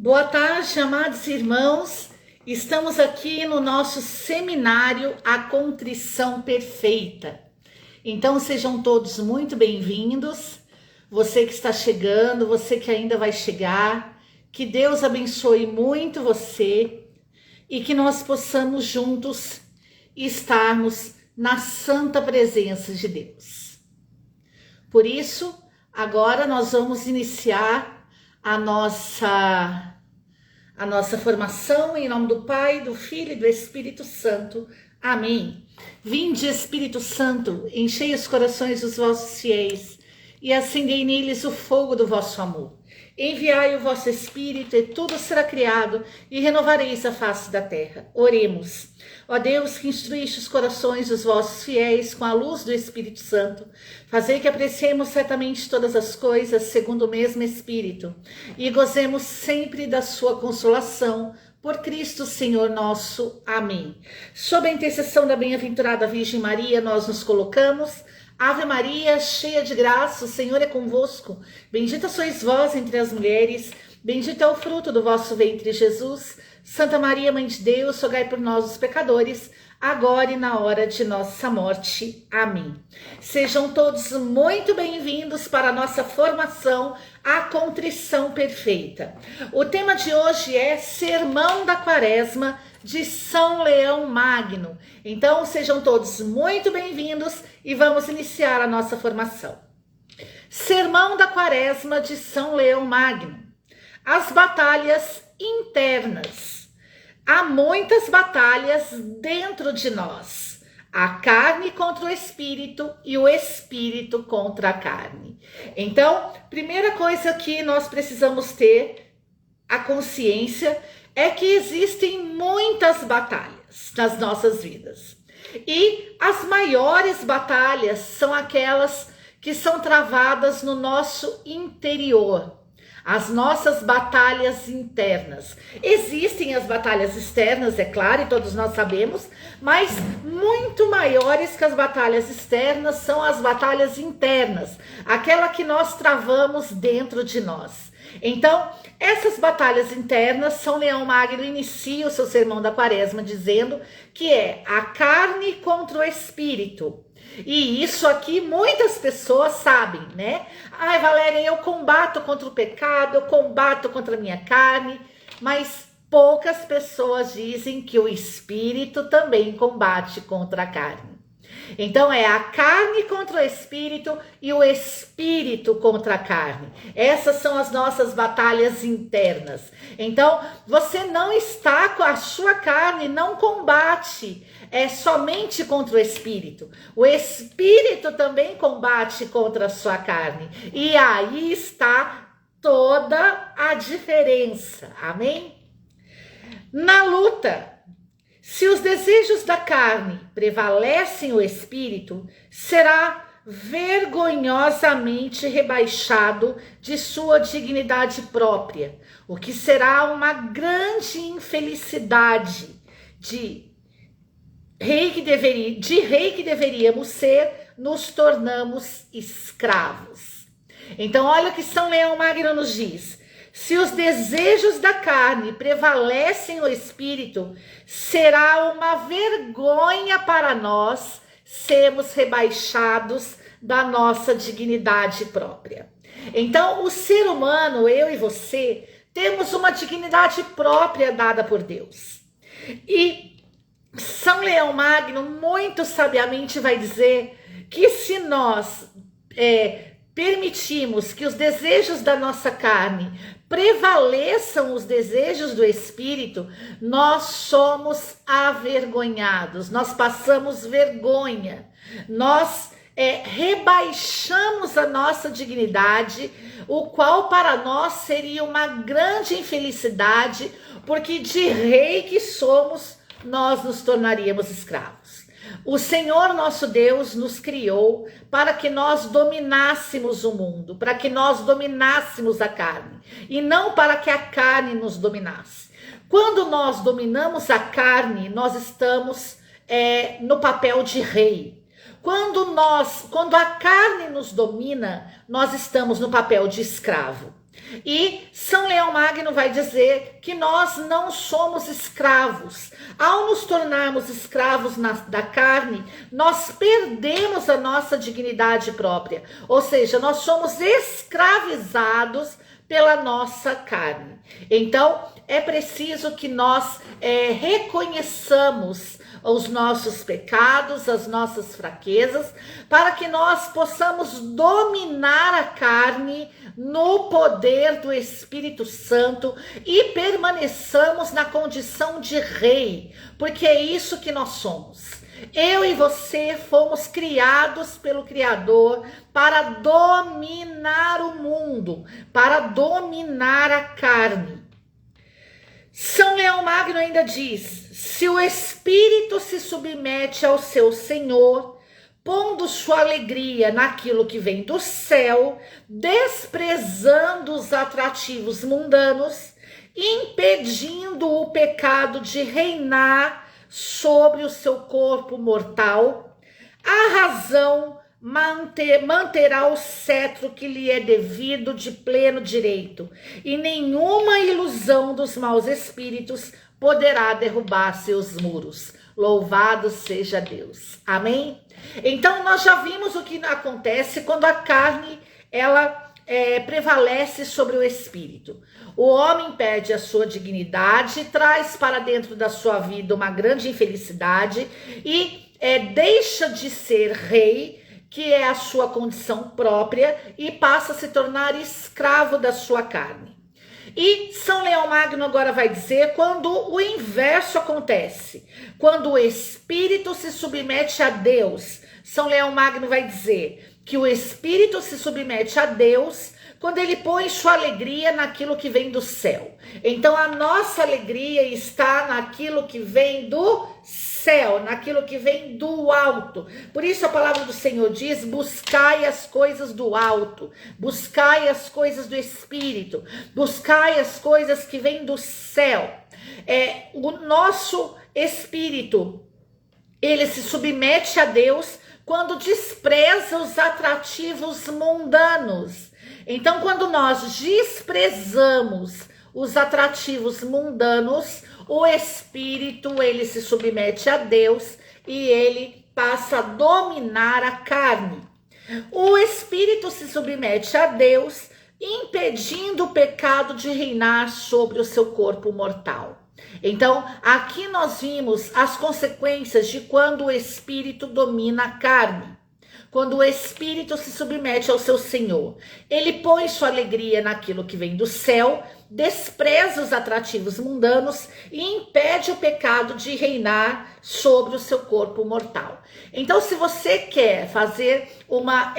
Boa tarde, amados irmãos. Estamos aqui no nosso seminário A Contrição Perfeita. Então sejam todos muito bem-vindos. Você que está chegando, você que ainda vai chegar, que Deus abençoe muito você e que nós possamos juntos estarmos na santa presença de Deus. Por isso, agora nós vamos iniciar a nossa formação em nome do Pai, do Filho e do Espírito Santo. Amém. Vinde, Espírito Santo, enchei os corações dos vossos fiéis e acendei neles o fogo do vosso amor. Enviai o vosso Espírito e tudo será criado e renovareis a face da terra. Oremos. Ó Deus, que instruíste os corações dos vossos fiéis com a luz do Espírito Santo, fazei que apreciemos certamente todas as coisas segundo o mesmo Espírito e gozemos sempre da sua consolação. Por Cristo Senhor nosso. Amém. Sob a intercessão da bem-aventurada Virgem Maria, nós nos colocamos. Ave Maria, cheia de graça, o Senhor é convosco. Bendita sois vós entre as mulheres, bendito é o fruto do vosso ventre, Jesus. Santa Maria, Mãe de Deus, rogai por nós, os pecadores, agora e na hora de nossa morte. Amém. Sejam todos muito bem-vindos para a nossa formação, A Contrição Perfeita. O tema de hoje é Sermão da Quaresma, de São Leão Magno. Então, sejam todos muito bem-vindos e vamos iniciar a nossa formação. Sermão da Quaresma de São Leão Magno. As batalhas internas. Há muitas batalhas dentro de nós. A carne contra o espírito e o espírito contra a carne. Então, primeira coisa que nós precisamos ter a consciência é que existem muitas batalhas nas nossas vidas. E as maiores batalhas são aquelas que são travadas no nosso interior. As nossas batalhas internas. Existem as batalhas externas, é claro, e todos nós sabemos, mas muito maiores que as batalhas externas são as batalhas internas, aquela que nós travamos dentro de nós. Então, essas batalhas internas, São Leão Magno inicia o seu sermão da Quaresma dizendo que é a carne contra o espírito. E isso aqui muitas pessoas sabem, né? Ai, Valéria, eu combato contra o pecado, eu combato contra a minha carne, mas poucas pessoas dizem que o espírito também combate contra a carne. Então é a carne contra o espírito e o espírito contra a carne. Essas são as nossas batalhas internas. Então você não está com a sua carne, não combate somente contra o espírito. O espírito também combate contra a sua carne. E aí está toda a diferença. Amém? Na luta, se os desejos da carne prevalecem o espírito, será vergonhosamente rebaixado de sua dignidade própria, o que será uma grande infelicidade de rei que deveríamos ser, nos tornamos escravos. Então olha o que São Leão Magno nos diz. Se os desejos da carne prevalecem o espírito, será uma vergonha para nós sermos rebaixados da nossa dignidade própria. Então, o ser humano, eu e você, temos uma dignidade própria dada por Deus. E São Leão Magno, muito sabiamente, vai dizer que se nós permitimos que os desejos da nossa carne prevaleçam os desejos do espírito, nós somos avergonhados, nós passamos vergonha, nós rebaixamos a nossa dignidade, o qual para nós seria uma grande infelicidade, porque de rei que somos, nós nos tornaríamos escravos. O Senhor nosso Deus nos criou para que nós dominássemos o mundo, para que nós dominássemos a carne, e não para que a carne nos dominasse. Quando nós dominamos a carne, nós estamos no papel de rei. Quando a carne nos domina, nós estamos no papel de escravo. E São Leão Magno vai dizer que nós não somos escravos. Ao nos tornarmos escravos da carne, nós perdemos a nossa dignidade própria. Ou seja, nós somos escravizados pela nossa carne. Então, é preciso que nós reconheçamos os nossos pecados, as nossas fraquezas, para que nós possamos dominar a carne no poder do Espírito Santo e permaneçamos na condição de rei, porque é isso que nós somos. Eu e você fomos criados pelo Criador para dominar o mundo, para dominar a carne. São Leão Magno ainda diz: se o espírito se submete ao seu Senhor, pondo sua alegria naquilo que vem do céu, desprezando os atrativos mundanos, impedindo o pecado de reinar sobre o seu corpo mortal, a razão manterá o cetro que lhe é devido de pleno direito, e nenhuma ilusão dos maus espíritos poderá derrubar seus muros. Louvado seja Deus. Amém? Então nós já vimos o que acontece quando a carne ela prevalece sobre o espírito. O homem perde a sua dignidade, traz para dentro da sua vida uma grande infelicidade e deixa de ser rei, que é a sua condição própria, e passa a se tornar escravo da sua carne. E São Leão Magno agora vai dizer quando o inverso acontece, quando o espírito se submete a Deus. São Leão Magno vai dizer que o espírito se submete a Deus quando ele põe sua alegria naquilo que vem do céu. Então a nossa alegria está naquilo que vem do céu, naquilo que vem do alto. Por isso a palavra do Senhor diz: buscai as coisas do alto, buscai as coisas do espírito, buscai as coisas que vêm do céu. O nosso espírito, ele se submete a Deus quando despreza os atrativos mundanos. Então, quando nós desprezamos os atrativos mundanos, o espírito, ele se submete a Deus e ele passa a dominar a carne. O espírito se submete a Deus, impedindo o pecado de reinar sobre o seu corpo mortal. Então, aqui nós vimos as consequências de quando o espírito domina a carne. Quando o espírito se submete ao seu Senhor, ele põe sua alegria naquilo que vem do céu, despreza os atrativos mundanos e impede o pecado de reinar sobre o seu corpo mortal. Então, se você quer fazer uma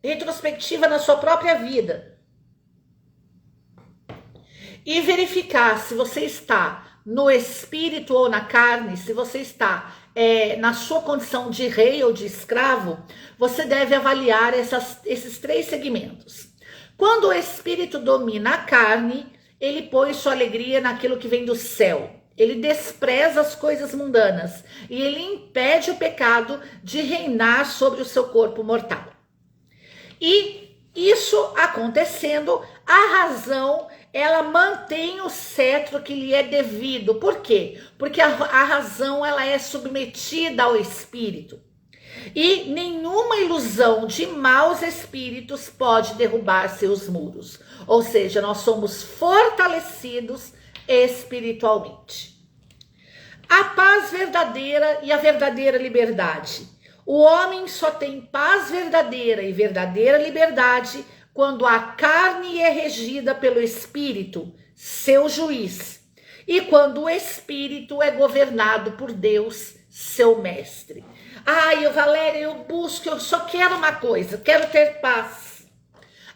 retrospectiva na sua própria vida e verificar se você está no espírito ou na carne, se você está na sua condição de rei ou de escravo, você deve avaliar esses três segmentos. Quando o espírito domina a carne, ele põe sua alegria naquilo que vem do céu. Ele despreza as coisas mundanas e ele impede o pecado de reinar sobre o seu corpo mortal. E isso acontecendo, a razão, ela mantém o cetro que lhe é devido. Por quê? Porque a razão, ela é submetida ao espírito. E nenhuma ilusão de maus espíritos pode derrubar seus muros. Ou seja, nós somos fortalecidos espiritualmente. A paz verdadeira e a verdadeira liberdade. O homem só tem paz verdadeira e verdadeira liberdade quando a carne é regida pelo Espírito, seu juiz, e quando o Espírito é governado por Deus, seu mestre. Valéria, eu só quero uma coisa, quero ter paz.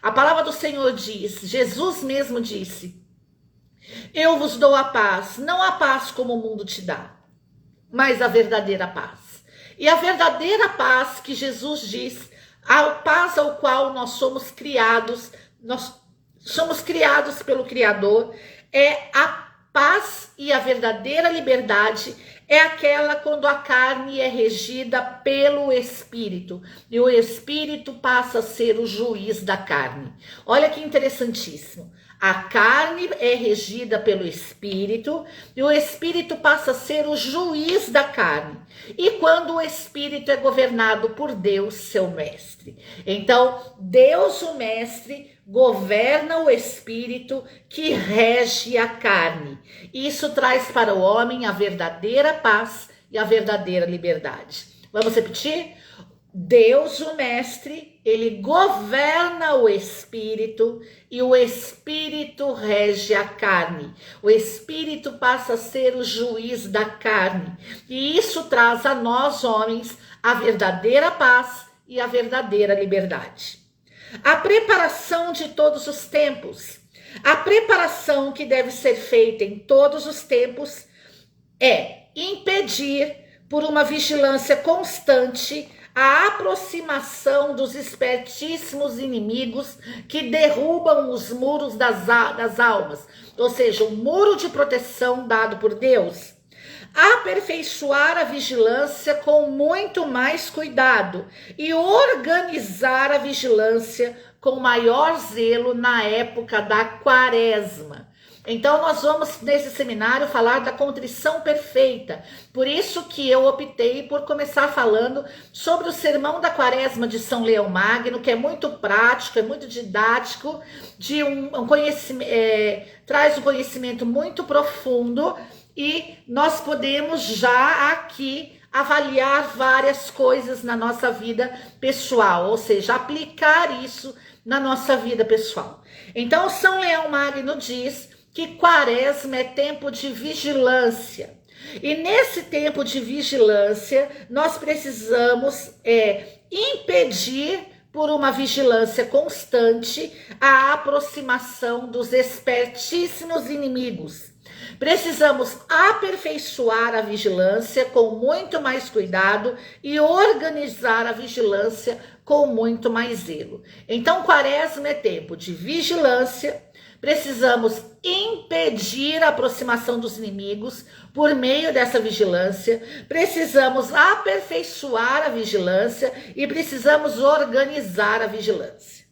A palavra do Senhor diz, Jesus mesmo disse: eu vos dou a paz, não a paz como o mundo te dá, mas a verdadeira paz. E a verdadeira paz que Jesus diz, a paz ao qual nós somos criados pelo Criador, é a paz e a verdadeira liberdade, é aquela quando a carne é regida pelo Espírito e o Espírito passa a ser o juiz da carne. Olha que interessantíssimo. A carne é regida pelo Espírito e o Espírito passa a ser o juiz da carne. E quando o Espírito é governado por Deus, seu mestre. Então, Deus, o mestre, governa o Espírito que rege a carne. Isso traz para o homem a verdadeira paz e a verdadeira liberdade. Vamos repetir? Deus, o mestre, ele governa o Espírito e o Espírito rege a carne. O Espírito passa a ser o juiz da carne. E isso traz a nós, homens, a verdadeira paz e a verdadeira liberdade. A preparação de todos os tempos. A preparação que deve ser feita em todos os tempos é impedir, por uma vigilância constante, a aproximação dos espertíssimos inimigos que derrubam os muros das almas, ou seja, o muro de proteção dado por Deus. Aperfeiçoar a vigilância com muito mais cuidado e organizar a vigilância com maior zelo na época da quaresma. Então nós vamos nesse seminário falar da contrição perfeita. Por isso que eu optei por começar falando sobre o sermão da quaresma de São Leão Magno, que é muito prático, é muito didático, de um conhecimento, traz um conhecimento muito profundo e nós podemos já aqui avaliar várias coisas na nossa vida pessoal, ou seja, aplicar isso na nossa vida pessoal. Então São Leão Magno diz que quaresma é tempo de vigilância. E nesse tempo de vigilância, nós precisamos impedir, por uma vigilância constante, a aproximação dos espertíssimos inimigos. Precisamos aperfeiçoar a vigilância com muito mais cuidado e organizar a vigilância com muito mais zelo. Então, quaresma é tempo de vigilância. Precisamos impedir a aproximação dos inimigos por meio dessa vigilância. Precisamos aperfeiçoar a vigilância e precisamos organizar a vigilância.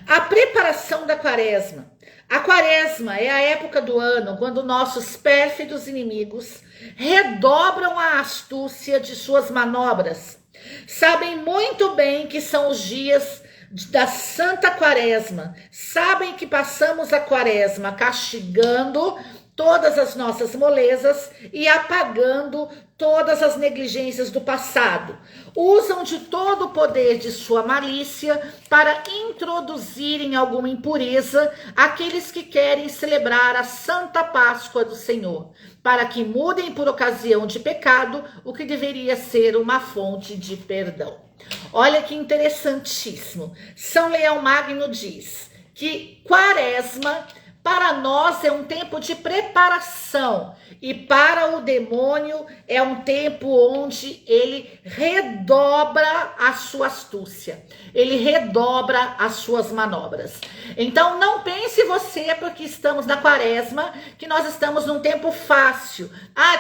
A preparação da quaresma. A quaresma é a época do ano quando nossos pérfidos inimigos redobram a astúcia de suas manobras. Sabem muito bem que são os dias da Santa Quaresma. Sabem que passamos a quaresma castigando todas as nossas molezas e apagando todas as negligências do passado. Usam de todo o poder de sua malícia para introduzirem alguma impureza aqueles que querem celebrar a Santa Páscoa do Senhor, para que mudem por ocasião de pecado o que deveria ser uma fonte de perdão. Olha que interessantíssimo. São Leão Magno diz que quaresma para nós é um tempo de preparação e para o demônio é um tempo onde ele redobra a sua astúcia, ele redobra as suas manobras. Então não pense você, porque estamos na quaresma, que nós estamos num tempo fácil.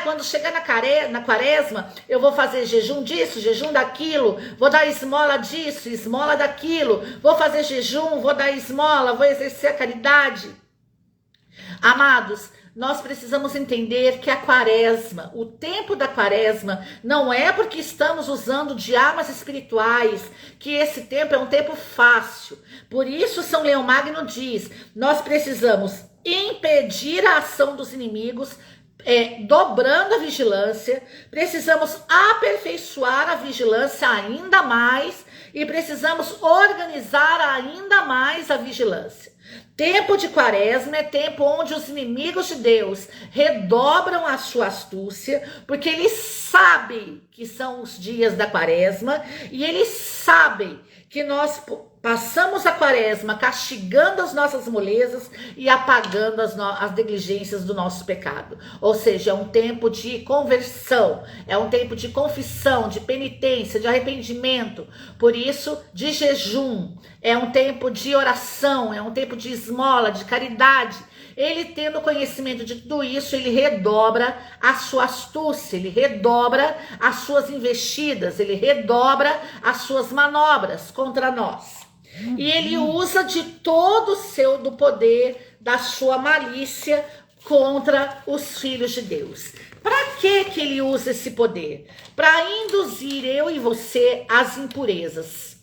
Quando chegar na quaresma eu vou fazer jejum disso, jejum daquilo, vou dar esmola disso, esmola daquilo, vou fazer jejum, vou dar esmola, vou exercer a caridade. Amados, nós precisamos entender que a quaresma, o tempo da quaresma, não é porque estamos usando de armas espirituais que esse tempo é um tempo fácil. Por isso São Leão Magno diz, nós precisamos impedir a ação dos inimigos, dobrando a vigilância, precisamos aperfeiçoar a vigilância ainda mais e precisamos organizar ainda mais a vigilância. Tempo de quaresma é tempo onde os inimigos de Deus redobram a sua astúcia, porque eles sabem que são os dias da quaresma e eles sabem que nós passamos a quaresma castigando as nossas molezas e apagando as negligências do nosso pecado. Ou seja, é um tempo de conversão, é um tempo de confissão, de penitência, de arrependimento. Por isso, de jejum, é um tempo de oração, é um tempo de esmola, de caridade. ele tendo conhecimento de tudo isso, ele redobra a sua astúcia, ele redobra as suas investidas, ele redobra as suas manobras contra nós. E ele usa de todo do poder da sua malícia contra os filhos de Deus. Para que ele usa esse poder? Para induzir eu e você às impurezas.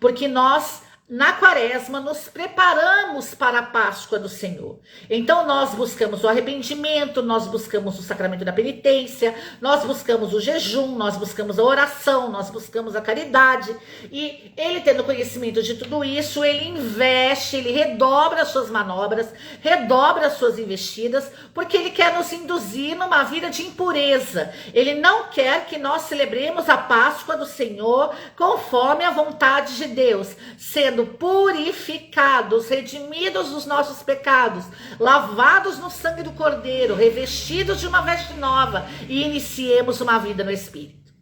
Porque nós, na quaresma, nos preparamos para a Páscoa do Senhor. Então nós buscamos o arrependimento, nós buscamos o sacramento da penitência, nós buscamos o jejum, nós buscamos a oração, nós buscamos a caridade. E ele, tendo conhecimento de tudo isso, ele investe, ele redobra as suas manobras, redobra as suas investidas, porque ele quer nos induzir numa vida de impureza. Ele não quer que nós celebremos a Páscoa do Senhor conforme a vontade de Deus, sendo purificados, redimidos dos nossos pecados, lavados no sangue do Cordeiro, revestidos de uma veste nova e iniciemos uma vida no Espírito.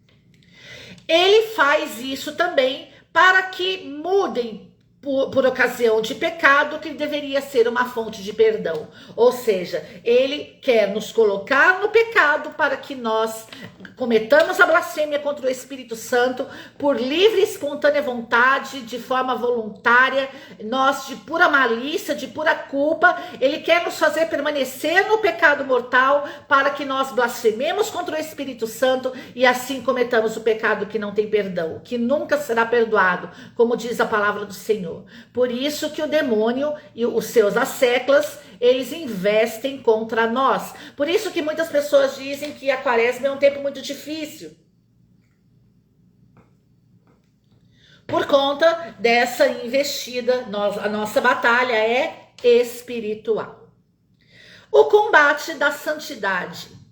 Ele faz isso também para que mudem por ocasião de pecado que deveria ser uma fonte de perdão. Ou seja, ele quer nos colocar no pecado para que nós cometamos a blasfêmia contra o Espírito Santo por livre e espontânea vontade, de forma voluntária, nós de pura malícia, de pura culpa. Ele quer nos fazer permanecer no pecado mortal para que nós blasfememos contra o Espírito Santo e assim cometamos o pecado que não tem perdão, que nunca será perdoado, como diz a palavra do Senhor. Por isso que o demônio e os seus asseclas, eles investem contra nós. Por isso que muitas pessoas dizem que a quaresma é um tempo muito difícil. Por conta dessa investida, a nossa batalha é espiritual. O combate da santidade.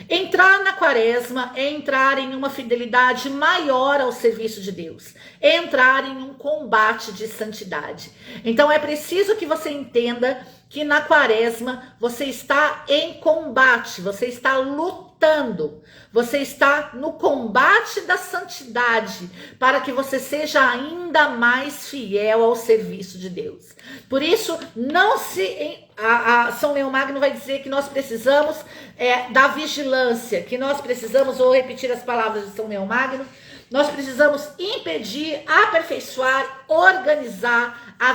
Entrar na quaresma é entrar em uma fidelidade maior ao serviço de Deus. É entrar em um combate de santidade. Então é preciso que você entenda que na quaresma você está em combate, você está lutando, você está no combate da santidade, para que você seja ainda mais fiel ao serviço de Deus. Por isso, São Leão Magno vai dizer que nós precisamos da vigilância, que nós precisamos, vou repetir as palavras de São Leão Magno, nós precisamos impedir, aperfeiçoar, organizar a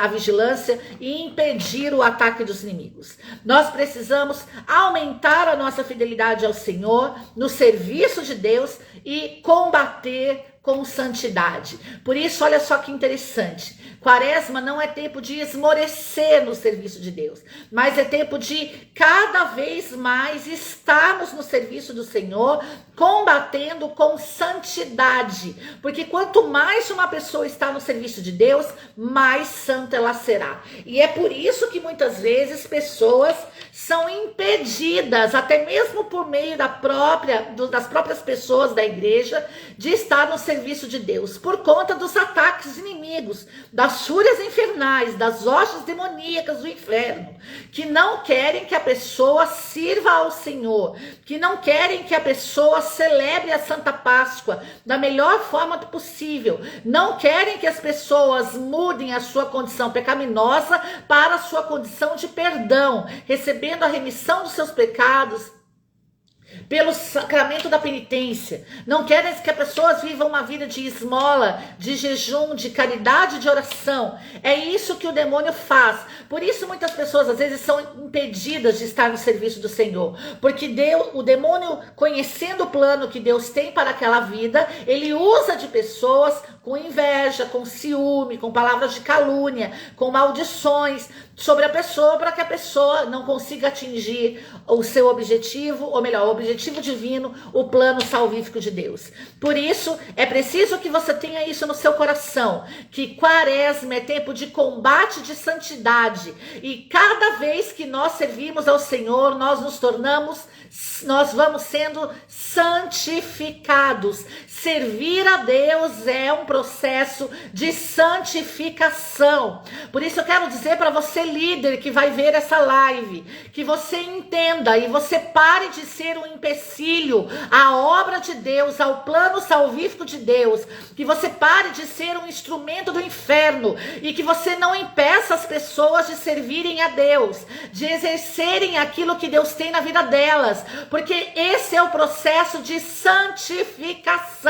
vigilância e impedir o ataque dos inimigos. Nós precisamos aumentar a nossa fidelidade ao Senhor, no serviço de Deus e combater com santidade. Por isso, olha só que interessante. Quaresma não é tempo de esmorecer no serviço de Deus, mas é tempo de cada vez mais estarmos no serviço do Senhor, combatendo com santidade. Porque quanto mais uma pessoa está no serviço de Deus, mais santa ela será. E é por isso que muitas vezes pessoas são impedidas, até mesmo por meio das próprias pessoas da igreja, de estar no serviço de Deus, por conta dos ataques inimigos, das fúrias infernais, das hostes demoníacas do inferno, que não querem que a pessoa sirva ao Senhor, que não querem que a pessoa celebre a Santa Páscoa da melhor forma possível, não querem que as pessoas mudem a sua condição pecaminosa para a sua condição de perdão, recebendo a remissão dos seus pecados pelo sacramento da penitência. Não querem que as pessoas vivam uma vida de esmola, de jejum, de caridade, de oração. É isso que o demônio faz. Por isso muitas pessoas às vezes são impedidas de estar no serviço do Senhor, porque o demônio, conhecendo o plano que Deus tem para aquela vida, ele usa de pessoas com inveja, com ciúme, com palavras de calúnia, com maldições sobre a pessoa, para que a pessoa não consiga atingir o seu objetivo, ou melhor, o objetivo divino, o plano salvífico de Deus. Por isso, é preciso que você tenha isso no seu coração, que quaresma é tempo de combate de santidade, e cada vez que nós servimos ao Senhor, nós vamos sendo santificados. Servir a Deus é um processo de santificação. Por isso eu quero dizer para você, líder, que vai ver essa live, que você entenda e você pare de ser um empecilho à obra de Deus, ao plano salvífico de Deus, que você pare de ser um instrumento do inferno e que você não impeça as pessoas de servirem a Deus, de exercerem aquilo que Deus tem na vida delas, porque esse é o processo de santificação.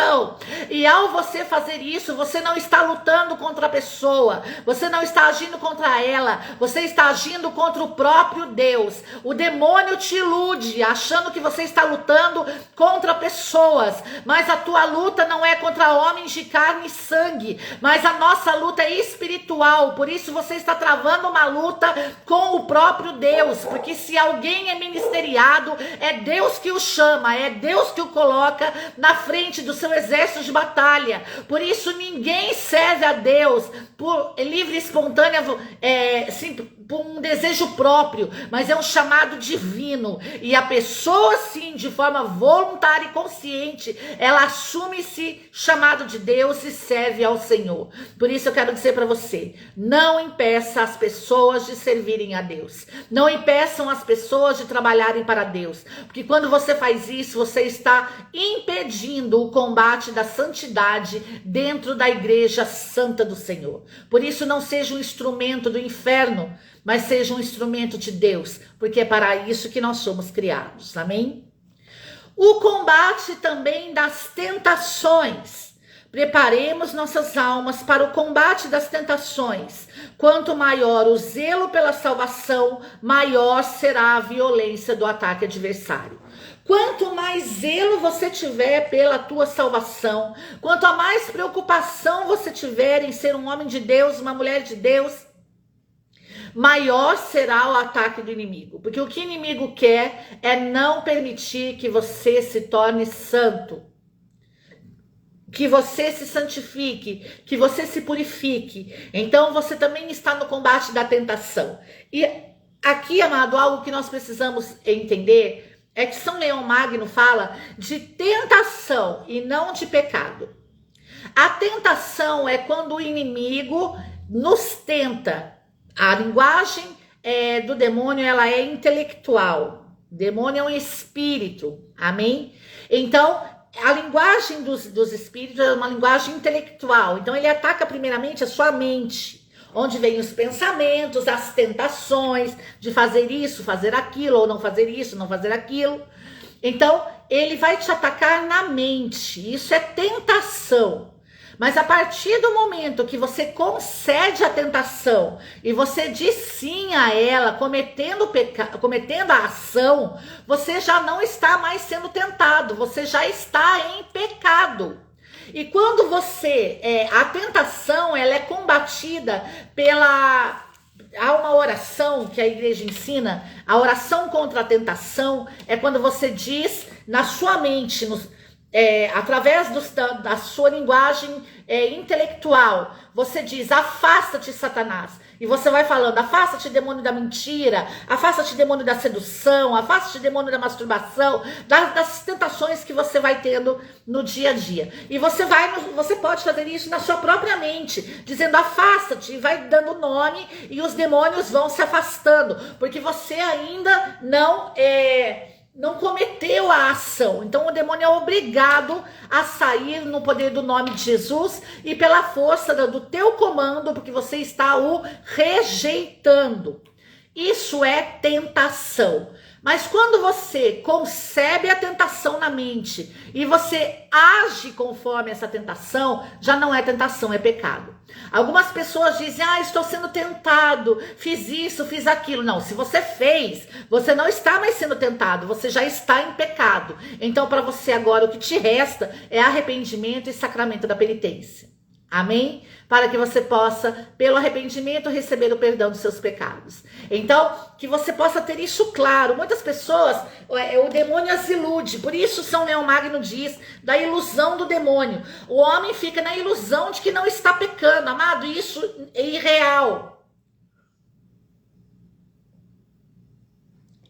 E ao você fazer isso, você não está lutando contra a pessoa, você não está agindo contra ela, você está agindo contra o próprio Deus. O demônio te ilude, achando que você está lutando contra pessoas, mas a tua luta não é contra homens de carne e sangue, mas a nossa luta é espiritual. Por isso você está travando uma luta com o próprio Deus, porque se alguém é ministeriado, é Deus que o chama, é Deus que o coloca na frente do seu exército de batalha. Por isso ninguém serve a Deus por livre e espontânea, por um desejo próprio, mas é um chamado divino, e a pessoa sim, de forma voluntária e consciente, ela assume esse chamado de Deus e serve ao Senhor. Por isso eu quero dizer para você, não impeça as pessoas de servirem a Deus, não impeçam as pessoas de trabalharem para Deus, porque quando você faz isso, você está impedindo o combate da santidade dentro da igreja santa do Senhor. Por isso não seja um instrumento do inferno, mas seja um instrumento de Deus, porque é para isso que nós somos criados, amém? O combate também das tentações. Preparemos nossas almas para o combate das tentações. Quanto maior o zelo pela salvação, maior será a violência do ataque adversário. Quanto mais zelo você tiver pela tua salvação, quanto a mais preocupação você tiver em ser um homem de Deus, uma mulher de Deus, maior será o ataque do inimigo. Porque o que o inimigo quer é não permitir que você se torne santo, que você se santifique, que você se purifique. Então você também está no combate da tentação. E aqui, amado, algo que nós precisamos entender é que São Leão Magno fala de tentação e não de pecado. A tentação é quando o inimigo nos tenta. A linguagem do demônio, ela é intelectual. O demônio é um espírito, amém? Então, a linguagem dos espíritos é uma linguagem intelectual. Então, ele ataca primeiramente a sua mente, onde vem os pensamentos, as tentações de fazer isso, fazer aquilo, ou não fazer isso, não fazer aquilo. Então, ele vai te atacar na mente. Isso é tentação. Mas a partir do momento que você concede a tentação e você diz sim a ela, cometendo a ação, você já não está mais sendo tentado, você já está em pecado. E quando a tentação, ela é combatida há uma oração que a igreja ensina, a oração contra a tentação é quando você diz na sua mente, através da sua linguagem intelectual, você diz: afasta-te, Satanás, e você vai falando: afasta-te, demônio da mentira, afasta-te, demônio da sedução, afasta-te, demônio da masturbação, das tentações que você vai tendo no dia a dia. E você pode fazer isso na sua própria mente, dizendo: afasta-te, e vai dando nome, e os demônios vão se afastando, porque você ainda não cometeu a ação. Então o demônio é obrigado a sair no poder do nome de Jesus e pela força do teu comando, porque você está o rejeitando. Isso é tentação. Mas quando você concebe a tentação na mente e você age conforme essa tentação, já não é tentação, é pecado. Algumas pessoas dizem: estou sendo tentado, fiz isso, fiz aquilo. Não, se você fez, você não está mais sendo tentado, você já está em pecado. Então, para você agora, o que te resta é arrependimento e sacramento da penitência. Amém? Para que você possa, pelo arrependimento, receber o perdão dos seus pecados. Então, que você possa ter isso claro. Muitas pessoas, o demônio as ilude. Por isso São Leão Magno diz da ilusão do demônio. O homem fica na ilusão de que não está pecando. Amado, isso é irreal.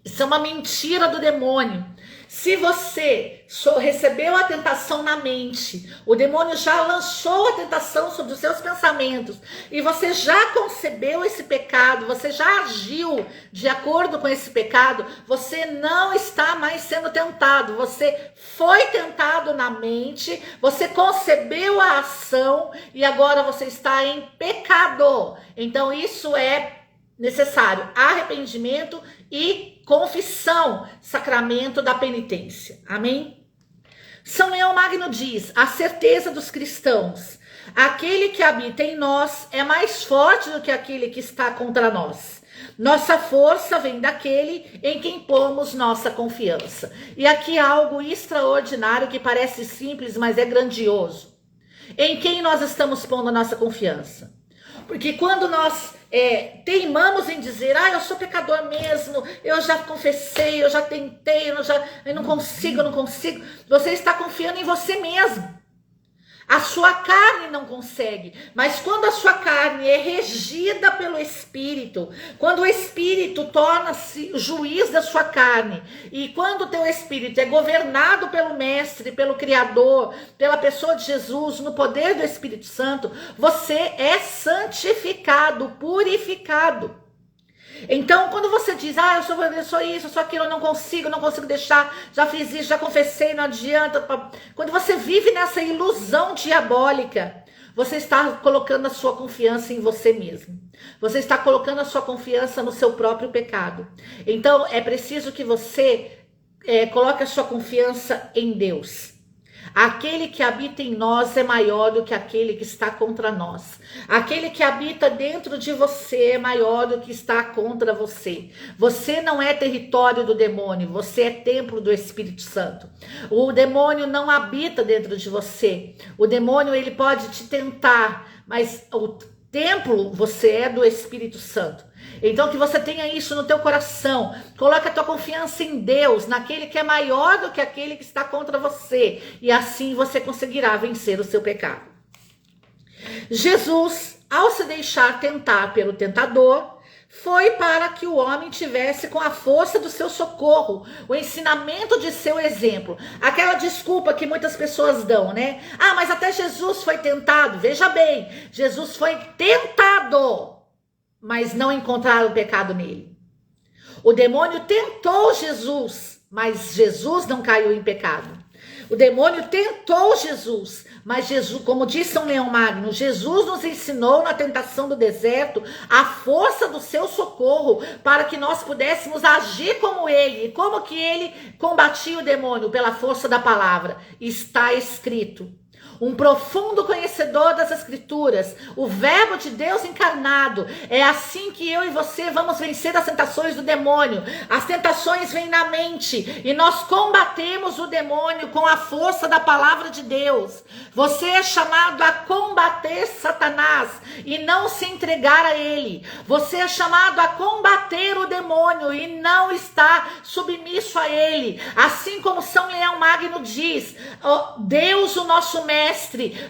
Isso é uma mentira do demônio. Se você recebeu a tentação na mente, o demônio já lançou a tentação sobre os seus pensamentos, e você já concebeu esse pecado, você já agiu de acordo com esse pecado, você não está mais sendo tentado. Você foi tentado na mente, você concebeu a ação e agora você está em pecado. Então isso é necessário arrependimento e confissão, sacramento da penitência. Amém? São Leão Magno diz: a certeza dos cristãos, aquele que habita em nós é mais forte do que aquele que está contra nós. Nossa força vem daquele em quem pomos nossa confiança. E aqui há algo extraordinário que parece simples, mas é grandioso. Em quem nós estamos pondo a nossa confiança? Porque quando nós teimamos em dizer, eu sou pecador mesmo, eu já confessei, eu já tentei, eu não consigo, você está confiando em você mesmo. A sua carne não consegue, mas quando a sua carne é regida pelo Espírito, quando o Espírito torna-se o juiz da sua carne, e quando o teu Espírito é governado pelo Mestre, pelo Criador, pela pessoa de Jesus, no poder do Espírito Santo, você é santificado, purificado. Então, quando você diz, eu sou isso, eu sou aquilo, eu não consigo deixar, já fiz isso, já confessei, não adianta. Quando você vive nessa ilusão diabólica, você está colocando a sua confiança em você mesmo. Você está colocando a sua confiança no seu próprio pecado. Então, é preciso que você coloque a sua confiança em Deus. Aquele que habita em nós é maior do que aquele que está contra nós. Aquele que habita dentro de você é maior do que está contra você. Você não é território do demônio, você é templo do Espírito Santo. O demônio não habita dentro de você. O demônio, ele pode te tentar, mas o templo você é do Espírito Santo. Então que você tenha isso no teu coração. Coloque a tua confiança em Deus, naquele que é maior do que aquele que está contra você, e assim você conseguirá vencer o seu pecado. Jesus, ao se deixar tentar pelo tentador, foi para que o homem tivesse com a força do seu socorro, o ensinamento de seu exemplo. Aquela desculpa que muitas pessoas dão, né? Mas até Jesus foi tentado. Veja bem, Jesus foi tentado, mas não encontraram o pecado nele. O demônio tentou Jesus, mas Jesus não caiu em pecado. O demônio tentou Jesus, mas Jesus, como diz São Leão Magno, Jesus nos ensinou na tentação do deserto a força do seu socorro para que nós pudéssemos agir como ele. E como que ele combatia o demônio? Pela força da palavra. Está escrito. Um profundo conhecedor das Escrituras, o verbo de Deus encarnado. É assim que eu e você vamos vencer as tentações do demônio. As tentações vêm na mente e nós combatemos o demônio com a força da palavra de Deus. Você é chamado a combater Satanás e não se entregar a ele. Você é chamado a combater o demônio e não estar submisso a ele. Assim como São Leão Magno diz, Deus, o nosso mestre,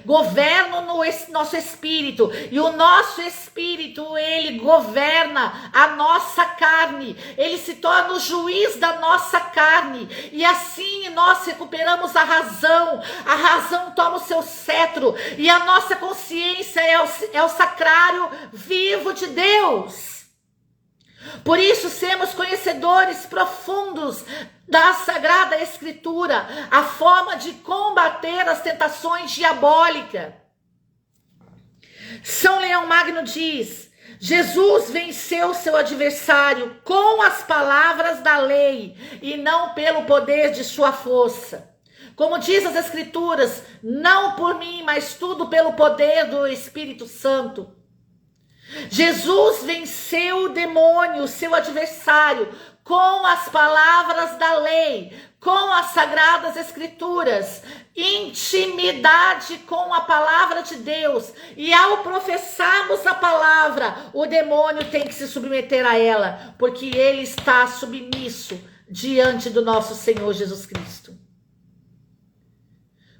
governa no nosso espírito, e o nosso espírito, ele governa a nossa carne, ele se torna o juiz da nossa carne, e assim nós recuperamos a razão toma o seu cetro, e a nossa consciência é o sacrário vivo de Deus. Por isso, sermos conhecedores profundos da Sagrada Escritura, a forma de combater as tentações diabólicas. São Leão Magno diz: Jesus venceu seu adversário com as palavras da lei e não pelo poder de sua força. Como diz as Escrituras, não por mim, mas tudo pelo poder do Espírito Santo. Jesus venceu o demônio, seu adversário, com as palavras da lei, com as sagradas escrituras, intimidade com a palavra de Deus. E ao professarmos a palavra, o demônio tem que se submeter a ela, porque ele está submisso diante do nosso Senhor Jesus Cristo.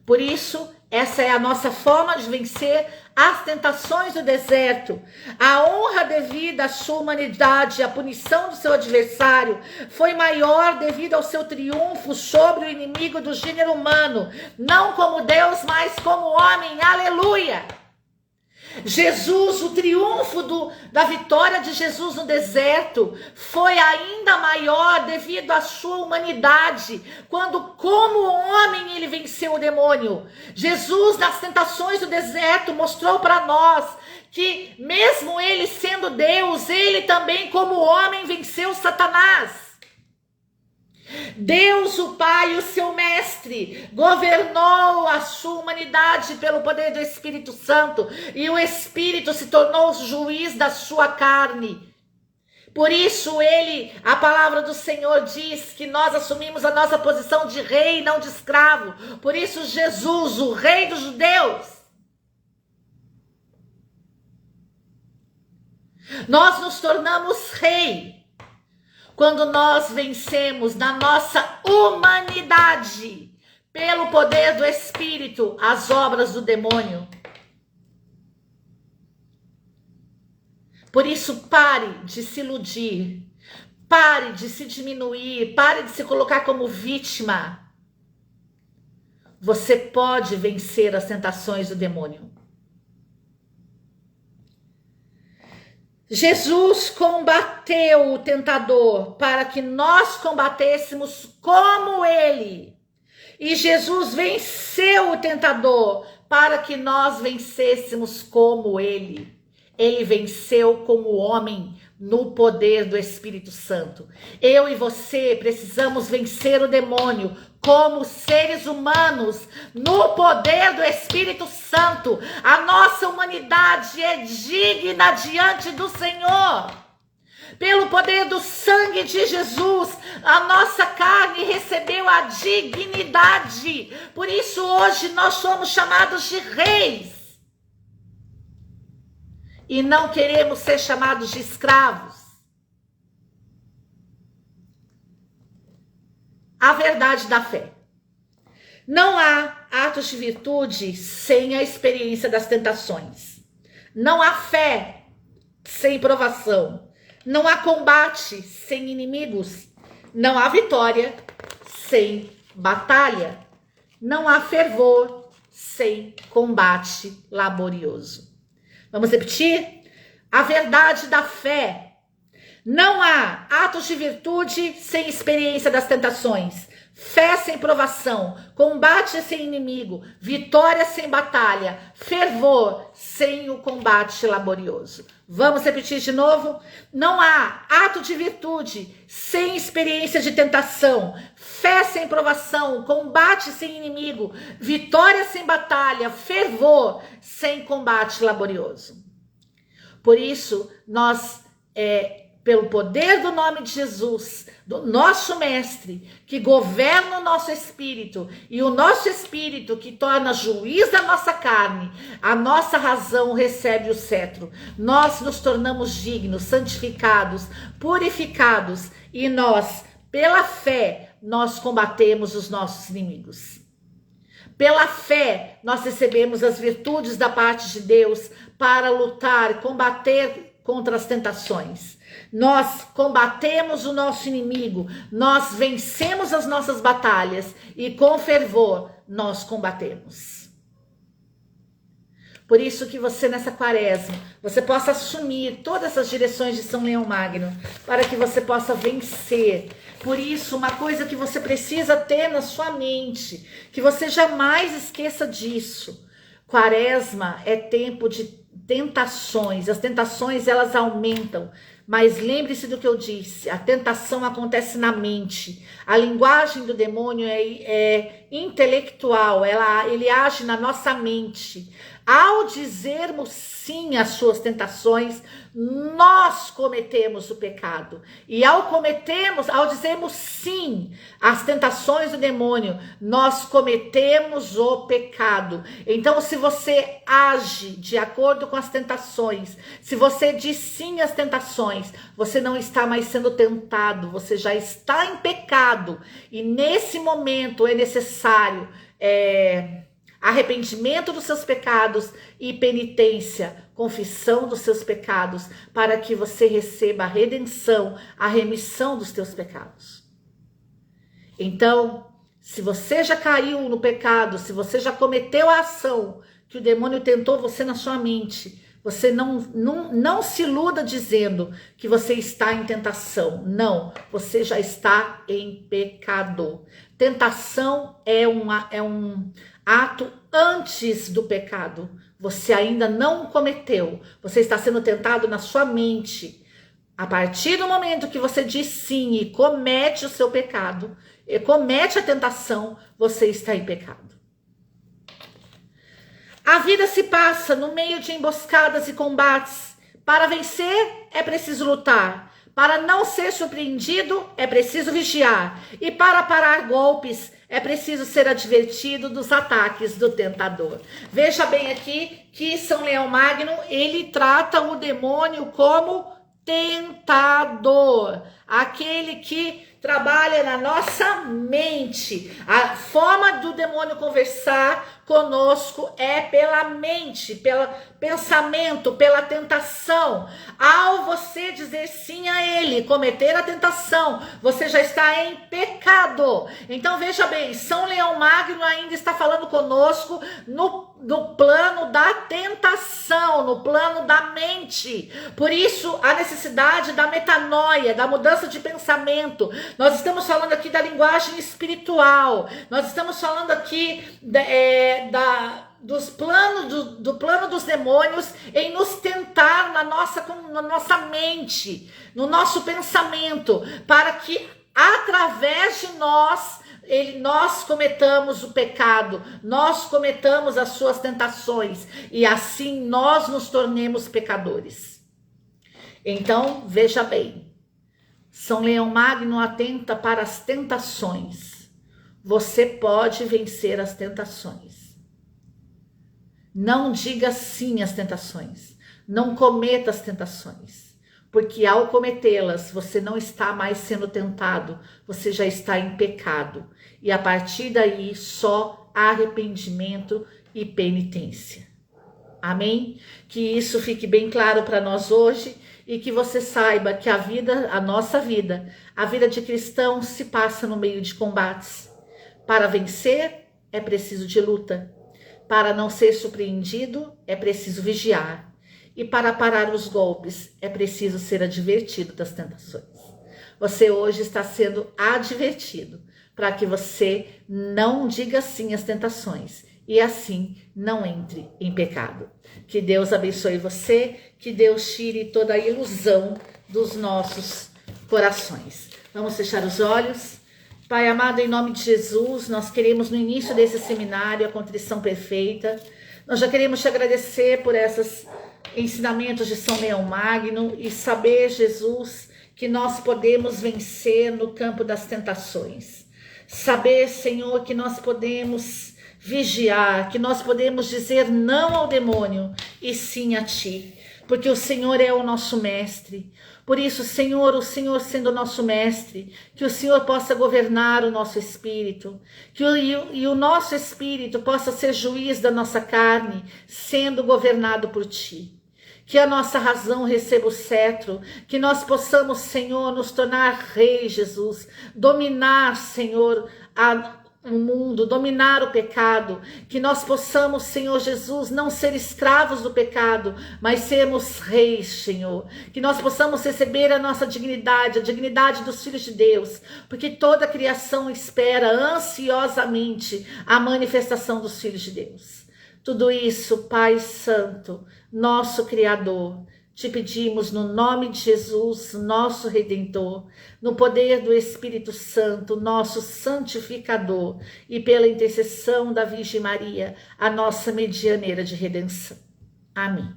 Por isso Essa é a nossa forma de vencer as tentações do deserto. A honra devida à sua humanidade, a punição do seu adversário, foi maior devido ao seu triunfo sobre o inimigo do gênero humano, não como Deus, mas como homem. Aleluia! Jesus, o triunfo da vitória de Jesus no deserto foi ainda maior devido à sua humanidade, quando como homem ele venceu o demônio. Jesus nas tentações do deserto mostrou para nós que mesmo ele sendo Deus, ele também como homem venceu Satanás. Deus, o Pai, o seu mestre, governou a sua humanidade pelo poder do Espírito Santo, e o Espírito se tornou o juiz da sua carne. Por isso a palavra do Senhor diz que nós assumimos a nossa posição de rei e não de escravo. Por isso Jesus, o rei dos judeus, nós nos tornamos rei quando nós vencemos na nossa humanidade, pelo poder do Espírito, as obras do demônio. Por isso, pare de se iludir, pare de se diminuir, pare de se colocar como vítima. Você pode vencer as tentações do demônio. Jesus combateu o tentador para que nós combatêssemos como ele. E Jesus venceu o tentador para que nós vencêssemos como ele. Ele venceu como homem no poder do Espírito Santo. Eu e você precisamos vencer o demônio como seres humanos no poder do Espírito Santo. A nossa humanidade é digna diante do Senhor. Pelo poder do sangue de Jesus, a nossa carne recebeu a dignidade. Por isso hoje nós somos chamados de reis. E não queremos ser chamados de escravos. A verdade da fé. Não há atos de virtude sem a experiência das tentações. Não há fé sem provação. Não há combate sem inimigos. Não há vitória sem batalha. Não há fervor sem combate laborioso. Vamos repetir? A verdade da fé. Não há atos de virtude sem experiência das tentações. Fé sem provação, combate sem inimigo, vitória sem batalha, fervor sem o combate laborioso. Vamos repetir de novo? Não há ato de virtude sem experiência de tentação, fé sem provação, combate sem inimigo, vitória sem batalha, fervor sem combate laborioso. Por isso, nós, pelo poder do nome de Jesus, do nosso mestre, que governa o nosso espírito, e o nosso espírito que torna juiz da nossa carne, a nossa razão recebe o cetro. Nós nos tornamos dignos, santificados, purificados, e nós, pela fé, nós combatemos os nossos inimigos. Pela fé, nós recebemos as virtudes da parte de Deus para lutar, combater contra as tentações. Nós combatemos o nosso inimigo, nós vencemos as nossas batalhas e com fervor nós combatemos. Por isso que você nessa quaresma, você possa assumir todas essas direções de São Leão Magno, para que você possa vencer. Por isso, uma coisa que você precisa ter na sua mente, que você jamais esqueça disso. Quaresma é tempo de tentações, as tentações elas aumentam, mas lembre-se do que eu disse, a tentação acontece na mente, a linguagem do demônio é intelectual, ele age na nossa mente. Ao dizermos sim às suas tentações, nós cometemos o pecado. E ao dizermos sim às tentações do demônio, nós cometemos o pecado. Então, se você age de acordo com as tentações, se você diz sim às tentações, você não está mais sendo tentado, você já está em pecado. E nesse momento é necessário arrependimento dos seus pecados e penitência, confissão dos seus pecados, para que você receba a redenção, a remissão dos teus pecados. Então, se você já caiu no pecado, se você já cometeu a ação que o demônio tentou você na sua mente, você não se iluda dizendo que você está em tentação. Não, você já está em pecado. Tentação é um ato antes do pecado. Você ainda não cometeu. Você está sendo tentado na sua mente. A partir do momento que você diz sim e comete o seu pecado, e comete a tentação, você está em pecado. A vida se passa no meio de emboscadas e combates. Para vencer, é preciso lutar. Para não ser surpreendido, é preciso vigiar. E para parar golpes, é preciso ser advertido dos ataques do tentador. Veja bem aqui que São Leão Magno, ele trata o demônio como tentador. Aquele que trabalha na nossa mente. A forma do demônio conversar conosco é pela mente, pelo pensamento, pela tentação. Ao você dizer sim a ele, cometer a tentação, você já está em pecado. Então veja bem, São Leão Magno ainda está falando conosco no plano da tentação, no plano da mente. Por isso a necessidade da metanoia, da mudança de pensamento. Nós estamos falando aqui da linguagem espiritual. Nós estamos falando aqui do plano dos demônios em nos tentar na nossa mente, no nosso pensamento, para que através de nós cometamos o pecado, nós cometamos as suas tentações e assim nós nos tornemos pecadores. Então, veja bem, São Leão Magno atenta para as tentações. Você pode vencer as tentações. Não diga sim às tentações. Não cometa as tentações. Porque ao cometê-las, você não está mais sendo tentado. Você já está em pecado. E a partir daí, só arrependimento e penitência. Amém? Que isso fique bem claro para nós hoje. E que você saiba que a nossa vida, a vida de cristão se passa no meio de combates. Para vencer, é preciso de luta. Para não ser surpreendido, é preciso vigiar. E para parar os golpes, é preciso ser advertido das tentações. Você hoje está sendo advertido para que você não diga sim às tentações. E assim não entre em pecado. Que Deus abençoe você, que Deus tire toda a ilusão dos nossos corações. Vamos fechar os olhos. Pai amado, em nome de Jesus, nós queremos no início desse seminário a contrição perfeita. Nós já queremos te agradecer por esses ensinamentos de São Leão Magno e saber, Jesus, que nós podemos vencer no campo das tentações. Saber, Senhor, que nós podemos vigiar, que nós podemos dizer não ao demônio e sim a Ti, porque o Senhor é o nosso mestre. Por isso, Senhor, o Senhor sendo o nosso mestre, que o Senhor possa governar o nosso espírito, que o nosso espírito possa ser juiz da nossa carne, sendo governado por Ti. Que a nossa razão receba o cetro, que nós possamos, Senhor, nos tornar rei, Jesus, dominar, Senhor, o mundo, dominar o pecado, que nós possamos, Senhor Jesus, não ser escravos do pecado, mas sermos reis, Senhor, que nós possamos receber a nossa dignidade, a dignidade dos filhos de Deus, porque toda a criação espera ansiosamente a manifestação dos filhos de Deus. Tudo isso, Pai Santo, nosso Criador, te pedimos no nome de Jesus, nosso Redentor, no poder do Espírito Santo, nosso santificador, e pela intercessão da Virgem Maria, a nossa medianeira de redenção. Amém.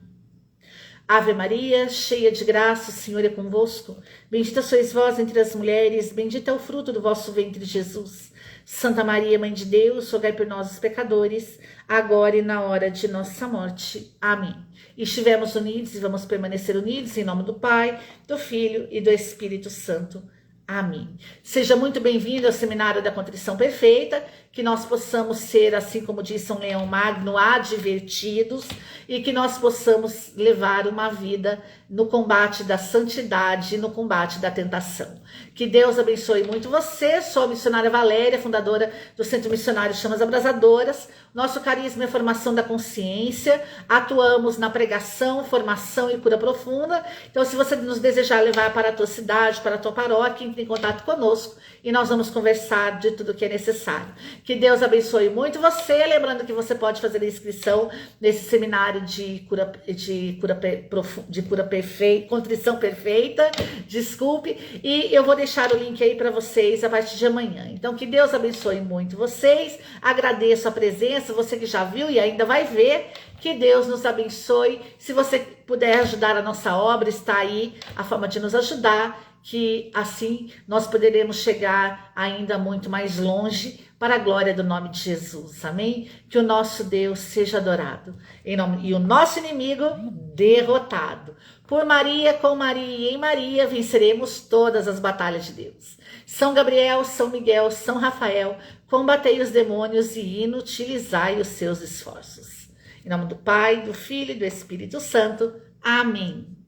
Ave Maria, cheia de graça, o Senhor é convosco. Bendita sois vós entre as mulheres, bendito é o fruto do vosso ventre, Jesus. Santa Maria, Mãe de Deus, rogai por nós, os pecadores, agora e na hora de nossa morte. Amém. E estivemos unidos e vamos permanecer unidos em nome do Pai, do Filho e do Espírito Santo. Amém. Seja muito bem-vindo ao Seminário da Contrição Perfeita, que nós possamos ser, assim como diz São Leão Magno, advertidos, e que nós possamos levar uma vida no combate da santidade e no combate da tentação. Que Deus abençoe muito você. Sou a missionária Valéria, fundadora do Centro Missionário Chamas Abrasadoras. Nosso carisma é formação da consciência. Atuamos na pregação, formação e cura profunda. Então, se você nos desejar levar para a tua cidade, para a tua paróquia, entre em contato conosco e nós vamos conversar de tudo que é necessário. Que Deus abençoe muito você. Lembrando que você pode fazer a inscrição nesse seminário de contrição perfeita, desculpe, e eu vou deixar o link aí para vocês a partir de amanhã. Então, que Deus abençoe muito vocês. Agradeço a presença, você que já viu e ainda vai ver. Que Deus nos abençoe. Se você puder ajudar a nossa obra, está aí a forma de nos ajudar, que assim nós poderemos chegar ainda muito mais longe para a glória do nome de Jesus. Amém? Que o nosso Deus seja adorado e o nosso inimigo derrotado. Por Maria, com Maria e em Maria venceremos todas as batalhas de Deus. São Gabriel, São Miguel, São Rafael, combatei os demônios e inutilizai os seus esforços. Em nome do Pai, do Filho e do Espírito Santo. Amém.